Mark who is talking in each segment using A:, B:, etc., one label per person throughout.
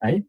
A: Aí,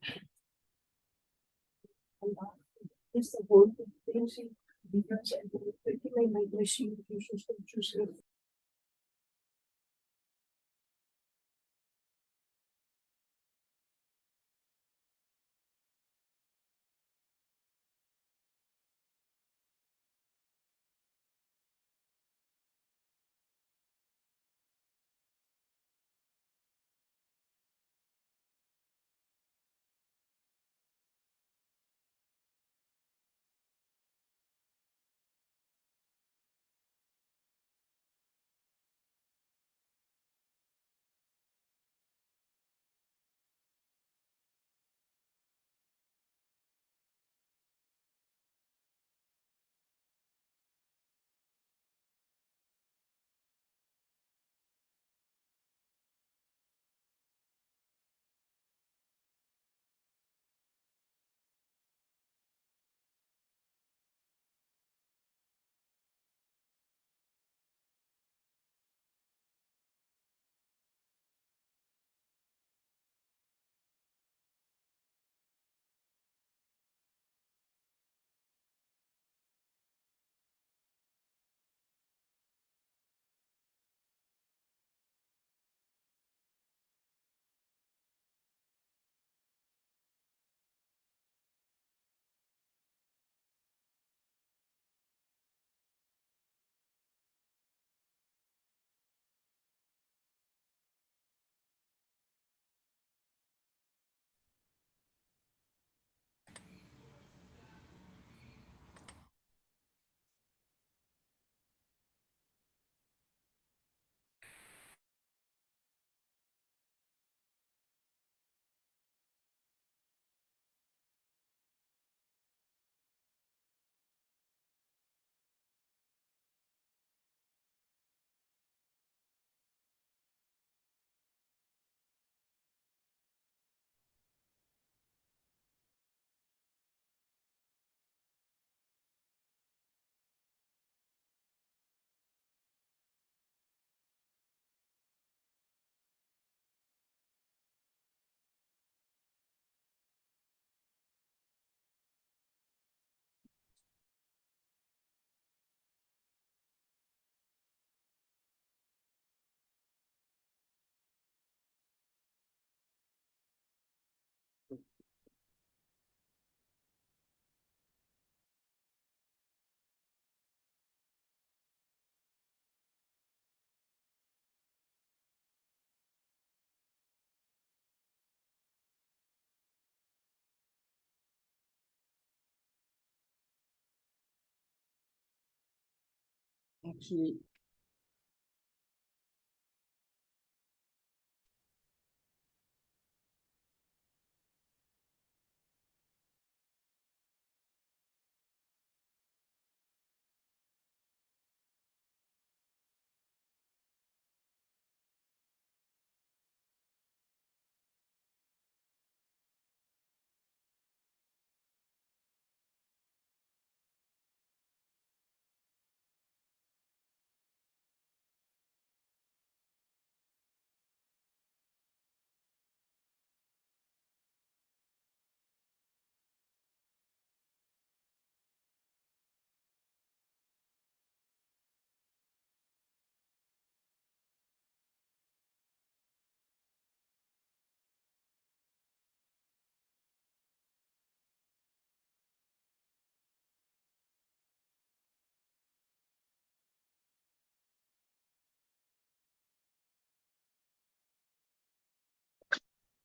B: Actually,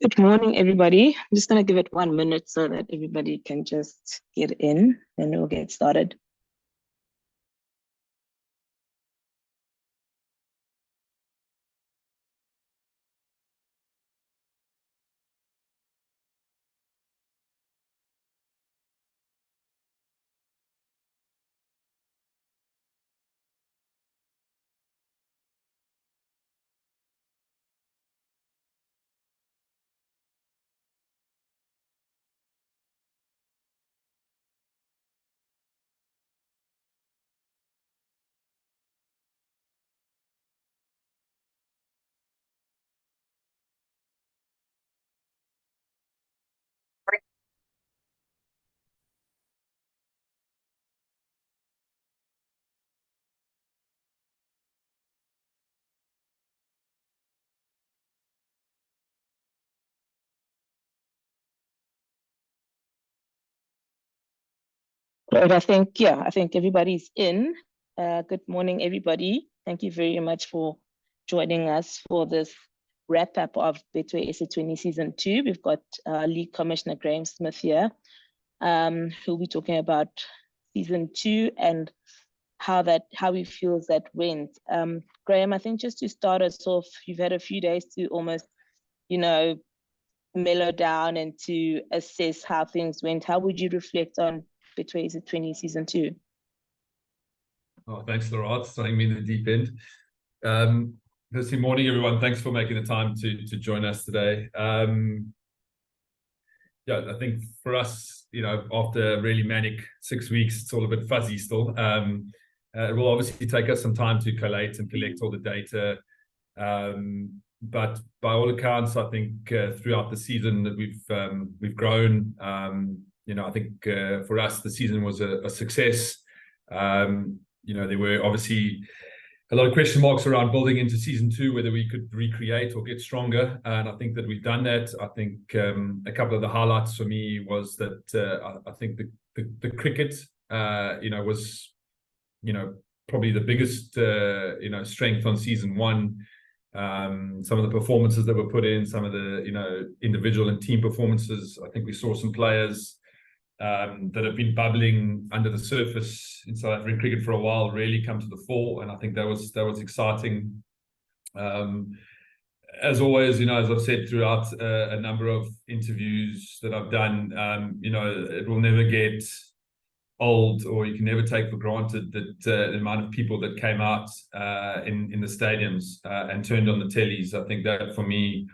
B: good morning, everybody. I'm just going to give it 1 minute so that everybody can just get in and we'll get started. Great. I think everybody's in. Good morning, everybody. Thank you very much for joining us for this wrap up of Betway SA20 Season 2. We've got League Commissioner Graeme Smith here, who'll be talking about Season 2 and how he feels that went. Graeme, I think just to start us off, you've had a few days to almost, mellow down and to assess how things went. How would you reflect on Betway SA20 Season 2?
A: Oh, thanks, Laura. Throwing me in the deep end. Good morning, everyone. Thanks for making the time to join us today. I think for us, after a really manic 6 weeks, it's all a bit fuzzy still. It will obviously take us some time to collate and collect all the data. But by all accounts, I think throughout the season that we've grown. I think for us, the season was a success. There were obviously a lot of question marks around building into Season 2, whether we could recreate or get stronger. And I think that we've done that. I think a couple of the highlights for me was that I think the cricket, was, probably the biggest, strength on Season 1. Some of the performances that were put in, some of the, individual and team performances. I think we saw some players that have been bubbling under the surface in South African cricket for a while really come to the fore, and I think that was exciting. As always, as I've said throughout a number of interviews that I've done, it will never get old, or you can never take for granted that the amount of people that came out in the stadiums and turned on the tellies. I think that for me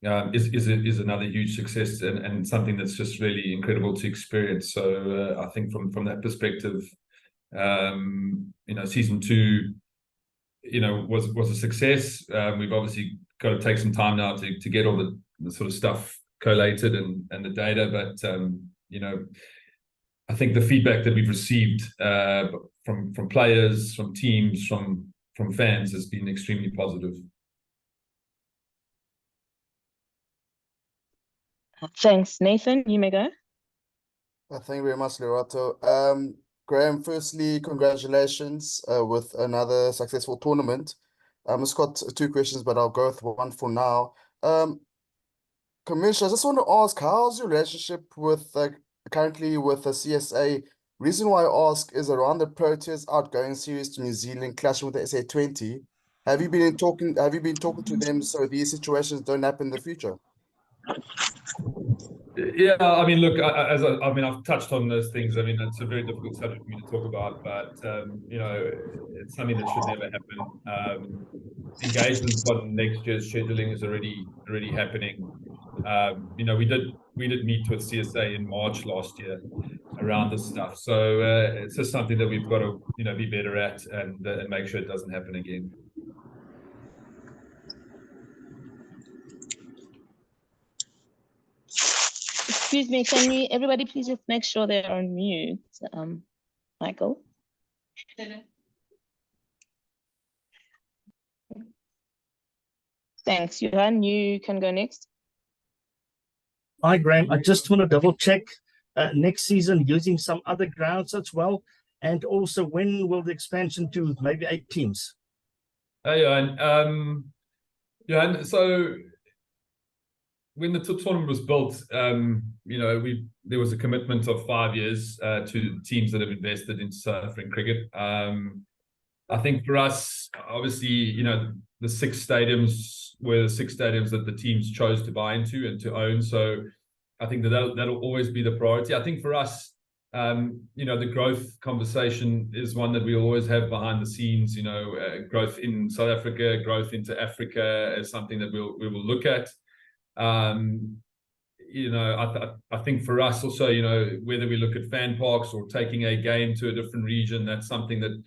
A: is another huge success and something that's just really incredible to experience. So I think from that perspective, Season 2, was a success. We've obviously got to take some time now to get all the sort of stuff collated and the data, but I think the feedback that we've received from players, from teams, from fans has been extremely positive.
B: Thanks, Nathan. You may go.
C: Thank you very much, Lerato. Graeme, firstly, congratulations with another successful tournament. I've just got 2 questions, but I'll go with one for now. Commissioner, I just want to ask, how's your relationship with currently with the CSA? Reason why I ask is around the Proteas outgoing series to New Zealand clashing with the SA20. Have you been talking to them so these situations don't happen in the future?
A: Yeah, I mean, look, I've touched on those things. I mean, it's a very difficult subject for me to talk about, but it's something that should never happen. Engagement on next year's scheduling is already happening. We did meet with CSA in March last year around this stuff, so it's just something that we've got to be better at and make sure it doesn't happen again.
B: Excuse me, can everybody please just make sure they're on mute? Michael. Thanks, Johan. You can go next.
D: Hi, Graeme. I just want to double check next season using some other grounds as well, and also when will the expansion to maybe 8 teams?
A: Hey, Johan. So when the tournament was built, there was a commitment of 5 years to teams that have invested into South African cricket. I think for us, obviously, the 6 stadiums were the 6 stadiums that the teams chose to buy into and to own. So I think that'll always be the priority. I think for us, the growth conversation is one that we always have behind the scenes. Growth in South Africa, growth into Africa is something that we will look at. I think for us also, whether we look at fan parks or taking a game to a different region, that's something that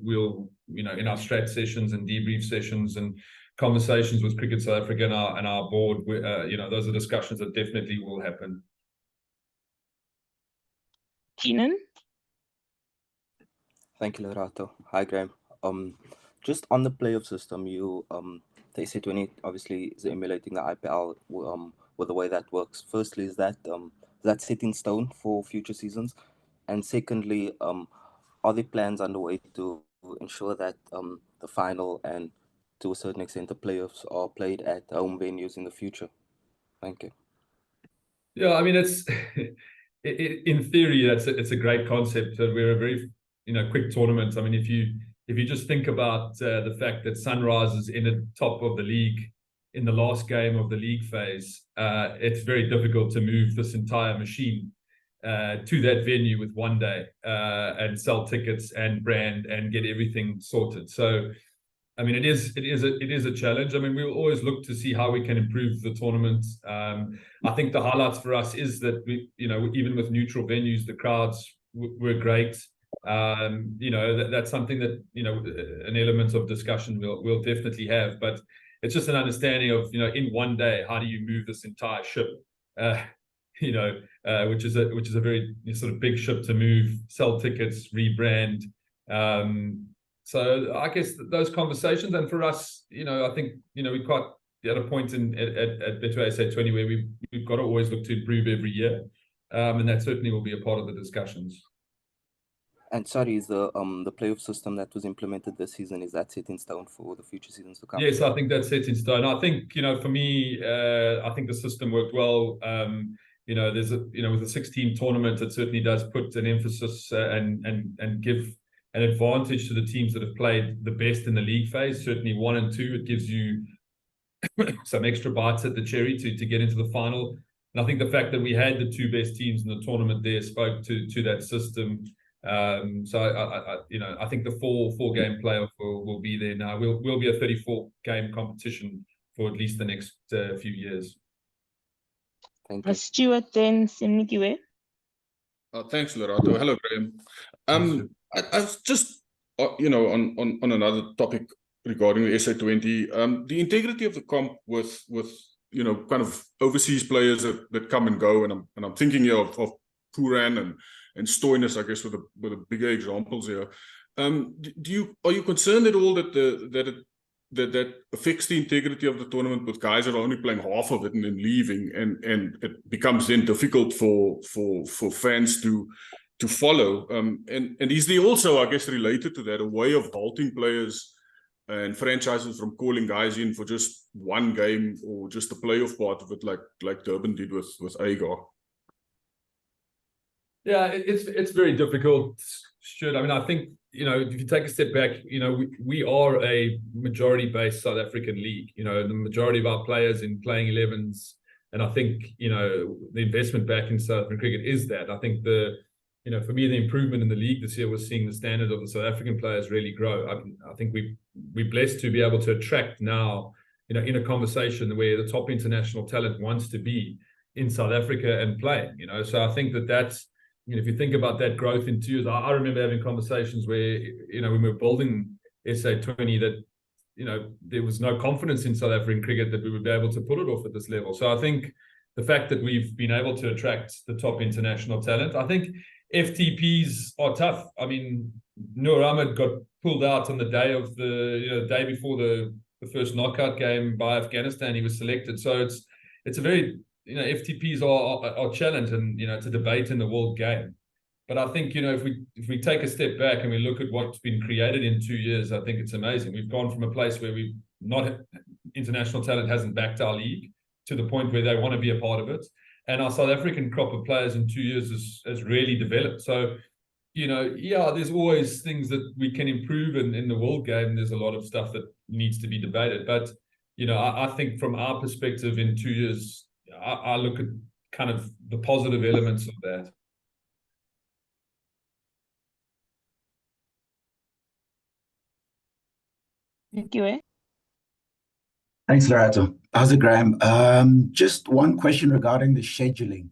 A: we'll in our strat sessions and debrief sessions and conversations with Cricket South Africa and our board, those are discussions that definitely will happen.
B: Keenan.
E: Thank you, Lerato. Hi, Graeme. Just on the playoff system, the SA20 obviously is emulating the IPL with the way that works. Firstly, is that set in stone for future seasons? And secondly, are there plans underway to ensure that the final and to a certain extent the playoffs are played at home venues in the future? Thank you.
A: Yeah, I mean, it's in theory, it's a great concept. We're a very quick tournament. I mean, if you just think about the fact that Sunrise is in the top of the league in the last game of the league phase, it's very difficult to move this entire machine to that venue with one day and sell tickets and brand and get everything sorted. So, I mean, it is a challenge. I mean, we will always look to see how we can improve the tournament. I think the highlights for us is that we, even with neutral venues, the crowds were great. That's something that an element of discussion we'll definitely have. But it's just an understanding of in one day, how do you move this entire ship? Which is a very sort of big ship to move, sell tickets, rebrand. So I guess those conversations, and for us, I think we're quite at a point at Betway SA20 where we've got to always look to improve every year, and that certainly will be a part of the discussions.
E: And sorry, is the playoff system that was implemented this season, is that set in stone for the future seasons to come?
A: Yes, I think that's set in stone. I think for me, I think the system worked well. There's with a 16 tournament, it certainly does put an emphasis and give an advantage to the teams that have played the best in the league phase. Certainly 1 and 2, it gives you some extra bites at the cherry to get into the final. And I think the fact that we had the 2 best teams in the tournament there spoke to that system. So I think the four game playoff will be there now. We'll be a 34 game competition for at least the next few years.
E: Thank you.
B: Stuart, then Sinikiwe.
F: Thanks, Lerato. Hello, Graeme. I was just on another topic regarding the SA20, the integrity of the comp with kind of overseas players that come and go, and I'm thinking here of Puran and Stoinis, I guess, with the bigger examples here. Are you concerned at all that affects the integrity of the tournament with guys that are only playing half of it and then leaving, and it becomes then difficult for fans to follow? And is there also, I guess, related to that, a way of halting players and franchises from calling guys in for just one game or just the playoff part of it, like Durban did with Agar?
A: Yeah, it's very difficult, Stuart. I mean, I think if you take a step back, we are a majority-based South African league. The majority of our players in playing 11s, and I think the investment back in South African cricket is that. I think for me, the improvement in the league this year was seeing the standard of the South African players really grow. I think we're blessed to be able to attract now, in a conversation where the top international talent wants to be in South Africa and playing. So I think that's. If you think about that growth in 2 years, I remember having conversations where, when we were building SA20, that, there was no confidence in South African cricket that we would be able to pull it off at this level. So I think the fact that we've been able to attract the top international talent, I think FTPs are tough. I mean, Noor Ahmed got pulled out on the day of the day before the first knockout game by Afghanistan. He was selected. So it's a very FTPs are challenged, and it's a debate in the world game. But I think if we take a step back and we look at what's been created in 2 years, I think it's amazing. We've gone from a place where international talent hasn't backed our league to the point where they want to be a part of it, and our South African crop of players in 2 years has really developed. So there's always things that we can improve in the world game. There's a lot of stuff that needs to be debated, but I think from our perspective in 2 years, I look at kind of the positive elements of that.
B: Thank you.
G: Thanks, Lerato. How's it, Graeme? Just one question regarding the scheduling.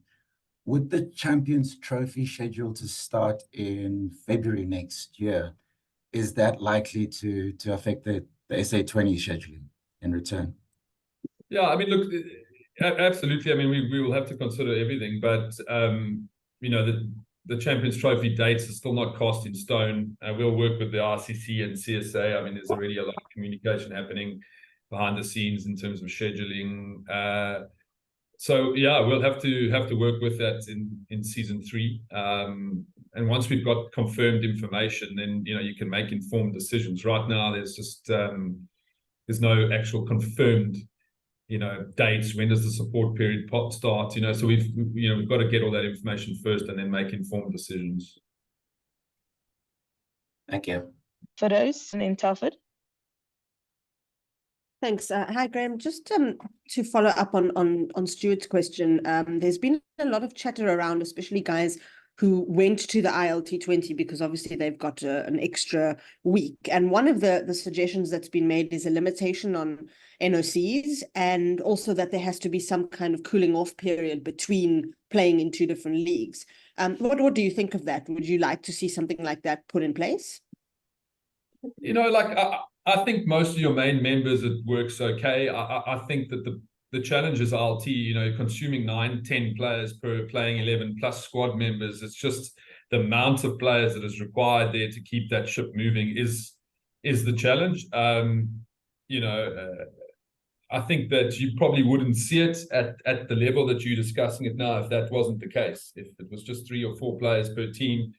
G: With the Champions Trophy scheduled to start in February next year, is that likely to affect the SA20 scheduling in return?
A: Yeah, I mean, look, absolutely. I mean, we will have to consider everything, but the Champions Trophy dates are still not cast in stone. We'll work with the RCC and CSA. I mean, there's already a lot of communication happening behind the scenes in terms of scheduling. So yeah, we'll have to work with that in season 3. And once we've got confirmed information, then you can make informed decisions. Right now, there's just there's no actual confirmed dates. When does the support period start? So we've got to get all that information first and then make informed decisions.
G: Thank you.
B: Feroz and then Telford.
H: Thanks. Hi, Graeme. Just to follow up on Stuart's question, there's been a lot of chatter around, especially guys who went to the ILT20 because obviously they've got an extra week. And one of the suggestions that's been made is a limitation on NOCs, and also that there has to be some kind of cooling off period between playing in 2 different leagues. What do you think of that? Would you like to see something like that put in place?
A: I think most of your main members, it works okay. I think that the challenge is ILT, consuming 9-10 players per playing 11 plus squad members. It's just the amount of players that is required there to keep that ship moving is the challenge. I think that you probably wouldn't see it at the level that you're discussing it now if that wasn't the case. If it was just 3 or 4 players per team,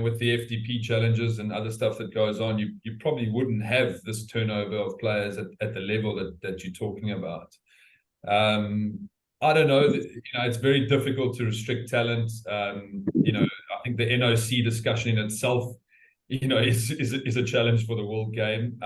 A: with the FDP challenges and other stuff that goes on, you probably wouldn't have this turnover of players at the level that you're talking about. I don't know. It's very difficult to restrict talent. I think the NOC discussion in itself, is a challenge for the world game.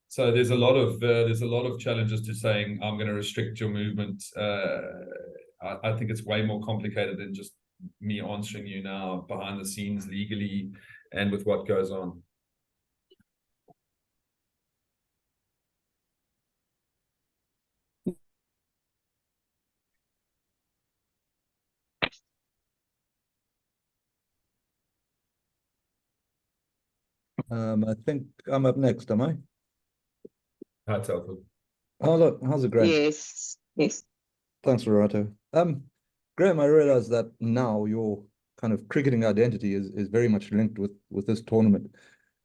A: So there's a lot of challenges to saying I'm going to restrict your movement. I think it's way more complicated than just me answering you now behind the scenes legally and with what goes on.
I: I think I'm up next, am I?
A: Hi, Telford.
I: Oh, look, how's it, Graeme?
B: Yes.
I: Thanks, Lorato. Graeme, I realize that now your kind of cricketing identity is very much linked with this tournament.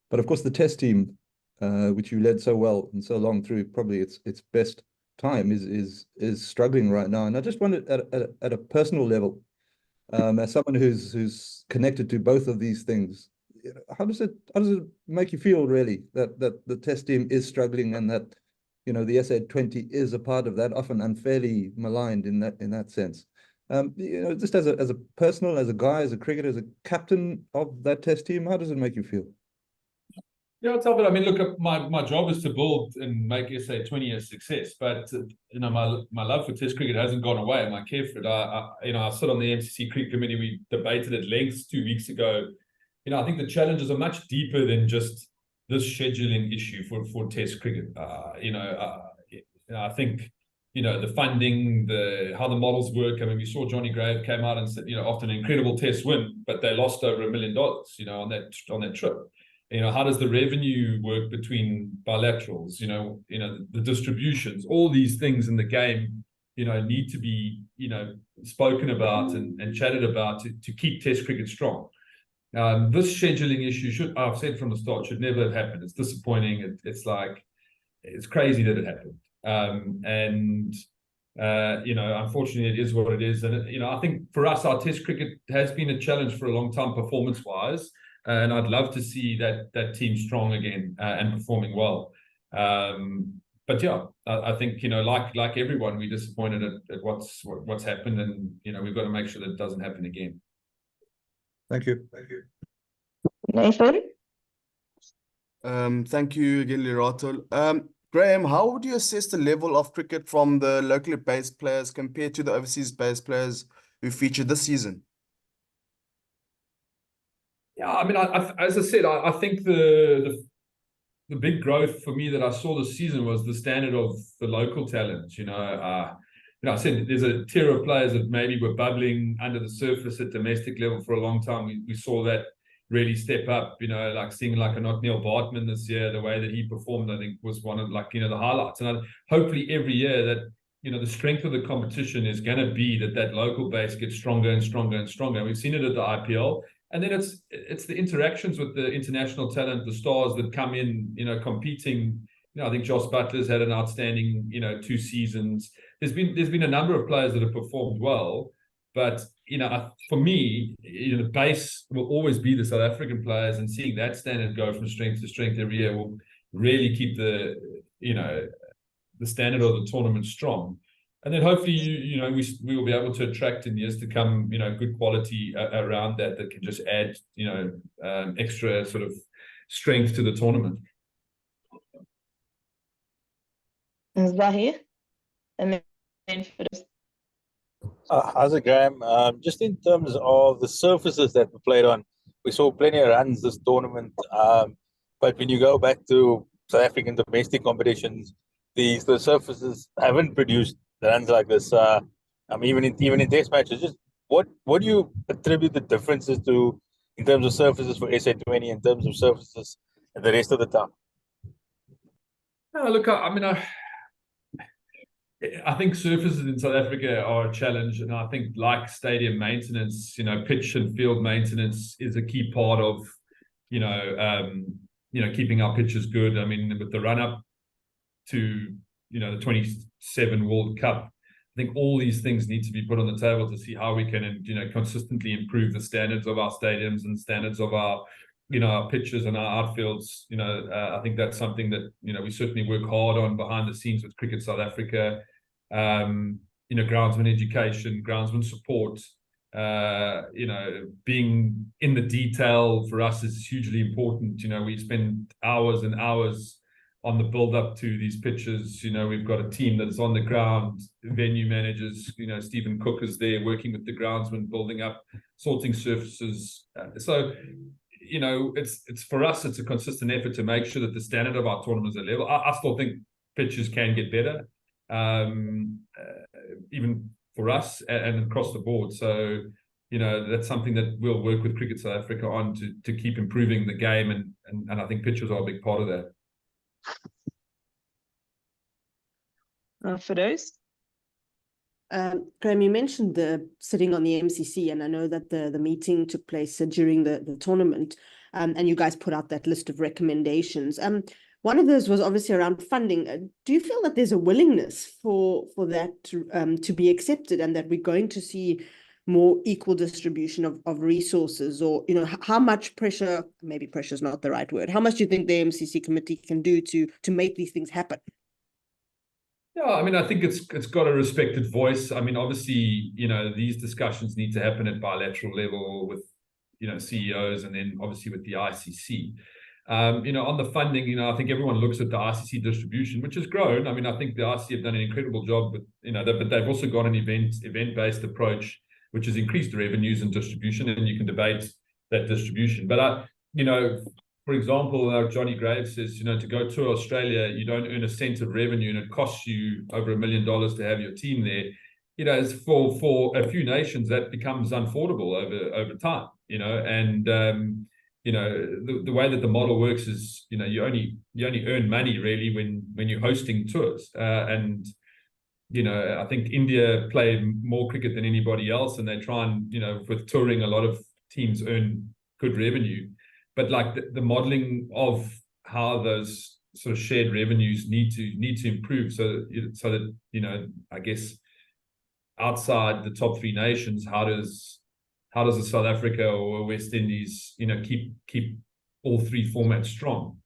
I: But of course, the test team, which you led so well and so long through, probably its best time, is struggling right now. And I just wondered at a personal level, as someone who's connected to both of these things, how does it make you feel really that the test team is struggling and that the SA20 is a part of that, often unfairly maligned in that sense? Just as a personal, as a guy, as a cricketer, as a captain of that test team, how does it make you feel?
A: Yeah, Telford, I mean, look, my job is to build and make SA20 a success, but my love for Test cricket hasn't gone away. My care for it. I sit on the MCC Cricket Committee. We debated at length 2 weeks ago. I think the challenges are much deeper than just this scheduling issue for Test cricket. I think the funding, how the models work. I mean, we saw Johnny Grave came out and said, after an incredible Test win, but they lost over $1 million, on that trip. How does the revenue work between bilaterals? The distributions, all these things in the game, need to be, spoken about and chatted about to keep Test cricket strong. This scheduling issue I've said from the start, should never have happened. It's disappointing. It's crazy that it happened. Unfortunately, it is what it is. And, I think for us, our Test cricket has been a challenge for a long time, performance-wise. And I'd love to see that team strong again and performing well. But yeah, I think, like everyone, we're disappointed at what's happened. And, we've got to make sure that it doesn't happen again.
I: Thank you.
B: Nathan?
C: Thank you again, Lerato. Graeme, how would you assess the level of cricket from the locally based players compared to the overseas based players who featured this season?
A: Yeah, I mean, as I said, I think the big growth for me that I saw this season was the standard of the local talent. I said there's a tier of players that maybe were bubbling under the surface at domestic level for a long time. We saw that really step up, like seeing like a Neil Bartman this year, the way that he performed, I think was one of the highlights. And hopefully every year that, the strength of the competition is going to be that local base gets stronger and stronger and stronger. We've seen it at the IPL. And then it's the interactions with the international talent, the stars that come in, competing. I think Josh Butler's had an outstanding, 2 seasons. there's been a number of players that have performed well, but for me, the base will always be the South African players, and seeing that standard go from strength to strength every year will really keep the standard of the tournament strong. And then hopefully, we will be able to attract in years to come, good quality around that can just add, extra sort of strength to the tournament.
B: Zahir, and then for this.
J: How's it, Graeme? Just in terms of the surfaces that we played on, we saw plenty of runs this tournament. But when you go back to South African domestic competitions, the surfaces haven't produced runs like this. Even in test matches, just what do you attribute the differences to in terms of surfaces for SA20, in terms of surfaces and the rest of the time?
A: Look, I think surfaces in South Africa are a challenge, and I think like stadium maintenance, pitch and field maintenance is a key part of, keeping our pitches good. I mean, with the run up to, the 27 World Cup, I think all these things need to be put on the table to see how we can, consistently improve the standards of our stadiums and standards of our, our pitches and our outfields. I think that's something that, we certainly work hard on behind the scenes with Cricket South Africa. Groundsman education, groundsman support, being in the detail for us is hugely important. We spend hours and hours on the build up to these pitches. We've got a team that's on the ground, venue managers, Stephen Cook is there working with the groundsman, building up, sorting surfaces. So it's for us, it's a consistent effort to make sure that the standard of our tournaments are level. I still think pitches can get better, even for us and across the board. So, that's something that we'll work with Cricket South Africa on to keep improving the game, and I think pitches are a big part of that.
B: For those.
H: Graeme, you mentioned the sitting on the MCC, and I know that the meeting took place during the tournament, and you guys put out that list of recommendations. One of those was obviously around funding. Do you feel that there's a willingness for that to be accepted, and that we're going to see more equal distribution of resources, or how much pressure? Maybe pressure is not the right word. How much do you think the MCC committee can do to make these things happen?
A: Yeah, I mean, I think it's got a respected voice. I mean, obviously, these discussions need to happen at bilateral level with, CEOs, and then obviously with the ICC. On the funding, I think everyone looks at the ICC distribution, which has grown. I mean, I think the ICC have done an incredible job with, but they've also got an event-based approach, which has increased the revenues and distribution, and you can debate that distribution. But for example, Johnny Graves says, to go to Australia, you don't earn a cent of revenue, and it costs you over $1 million to have your team there. As for a few nations, that becomes unaffordable over time. And the way that the model works is, you only earn money really when you're hosting tours. And I think India play more cricket than anybody else, and they try and with touring, a lot of teams earn good revenue. But like the modeling of how those sort of shared revenues need to improve, so that I guess outside the top three nations, how does a South Africa or a West Indies keep all three formats strong?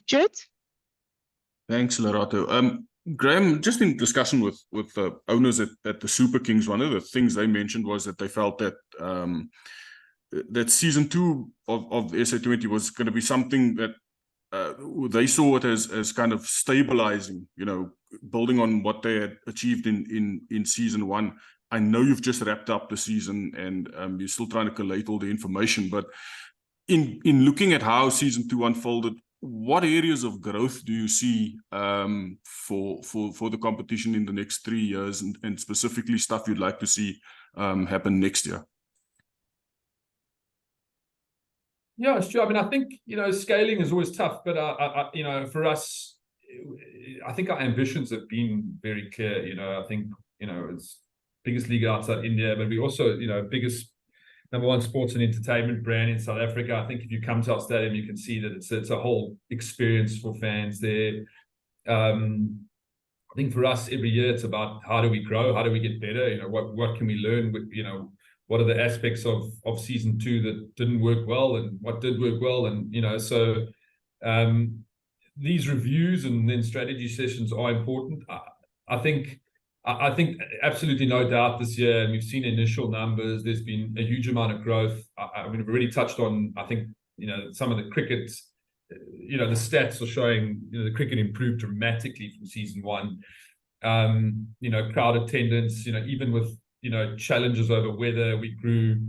B: Stuart?
F: Thanks, Lerato. Graeme, just in discussion with the owners at the Super Kings, one of the things they mentioned was that they felt that that season 2 of SA20 was going to be something that they saw it as kind of stabilizing, building on what they had achieved in season 1. I know you've just wrapped up the season, and you're still trying to collate all the information, but in looking at how season 2 unfolded, what areas of growth do you see for the competition in the next 3 years, and specifically stuff you'd like to see happen next year?
A: Yeah, sure. I mean, I think, scaling is always tough, but, for us, I think our ambitions have been very clear. I think, it's biggest league outside India, but we also, biggest #1 sports and entertainment brand in South Africa. I think if you come to our stadium, you can see that it's a whole experience for fans there. I think for us, every year, it's about how do we grow, how do we get better, you know, what can we learn, you know, what are the aspects of season 2 that didn't work well and what did work well, and, you know, so these reviews and then strategy sessions are important. I think absolutely no doubt this year, and we've seen initial numbers, there's been a huge amount of growth. I mean, we've already touched on, I think, you know, some of the cricket, you know, the stats are showing, you know, the cricket improved dramatically from season 1. You know, crowd attendance, you know, even with, you know, challenges over weather, we grew.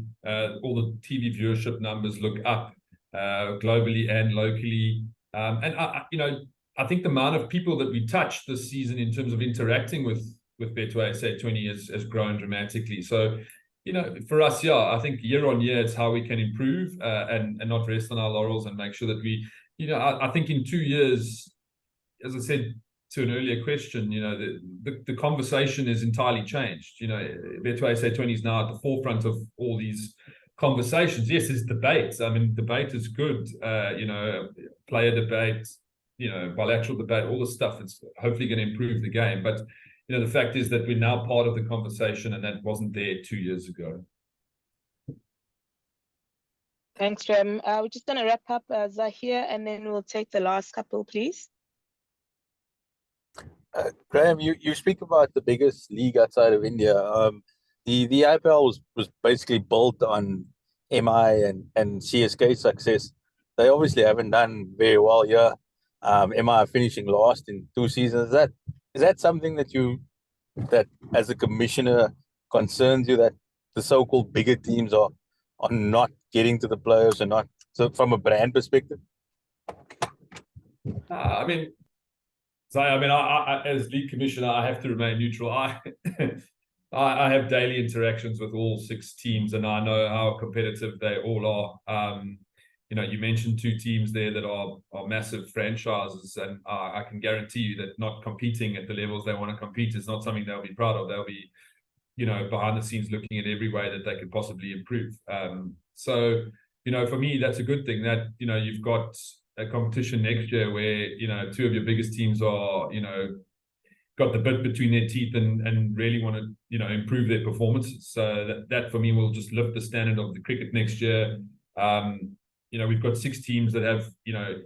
A: All the TV viewership numbers look up globally and locally. And you know, I think the amount of people that we touched this season in terms of interacting with Betway SA20 has grown dramatically. So, you know, for us, yeah, I think year on year, it's how we can improve and not rest on our laurels and make sure that we, you know, I think in 2 years, as I said to an earlier question, you know, the conversation is entirely changed. You know, Betway SA20 is now at the forefront of all these conversations. Yes, there's debates. I mean, debate is good. You know, player debate, you know, bilateral debate, all this stuff is hopefully going to improve the game. But, you know, the fact is that we're now part of the conversation, and that wasn't there 2 years ago.
B: Thanks, Graeme. We're just going to wrap up Zahir, and then we'll take the last couple, please.
J: Graeme, you speak about the biggest league outside of India. The IPL was basically built on MI and CSK success. They obviously haven't done very well here. MI finishing last in 2 seasons. Is that something that as a commissioner concerns you, that the so-called bigger teams are not getting to the playoffs and not, so from a brand perspective?
A: I mean, I as league commissioner, I have to remain neutral. I have daily interactions with all 6 teams, and I know how competitive they all are. You know, you mentioned 2 teams there that are massive franchises, and I can guarantee you that not competing at the levels they want to compete is not something they'll be proud of. They'll be, you know, behind the scenes looking at every way that they could possibly improve. So, you know, for me, that's a good thing that, you know, you've got a competition next year where, you know, 2 of your biggest teams are, you know, got the bit between their teeth and really want to, you know, improve their performances. So that for me will just lift the standard of the cricket next year. You know, we've got 6 teams that have, you know,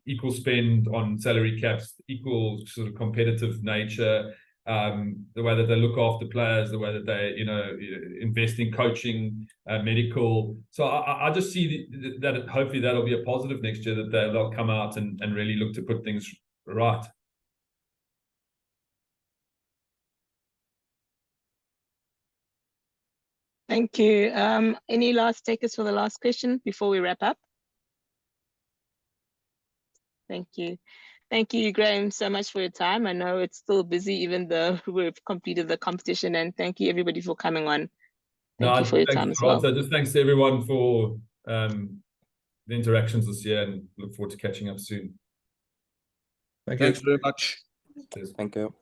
A: equal spend on salary caps, equal sort of competitive nature, the way that they look after players, the way that they, you know, invest in coaching, medical. So I just see that hopefully that'll be a positive next year, that they'll come out and really look to put things right.
B: Thank you. Any last takers for the last question before we wrap up? Thank you. Thank you, Graeme, so much for your time. I know it's still busy, even though we've completed the competition, and thank you everybody for coming on. Thank you for your time as well.
A: So just thanks to everyone for the interactions this year, and look forward to catching up soon.
F: Thanks very much.
A: Cheers.
E: Thank you.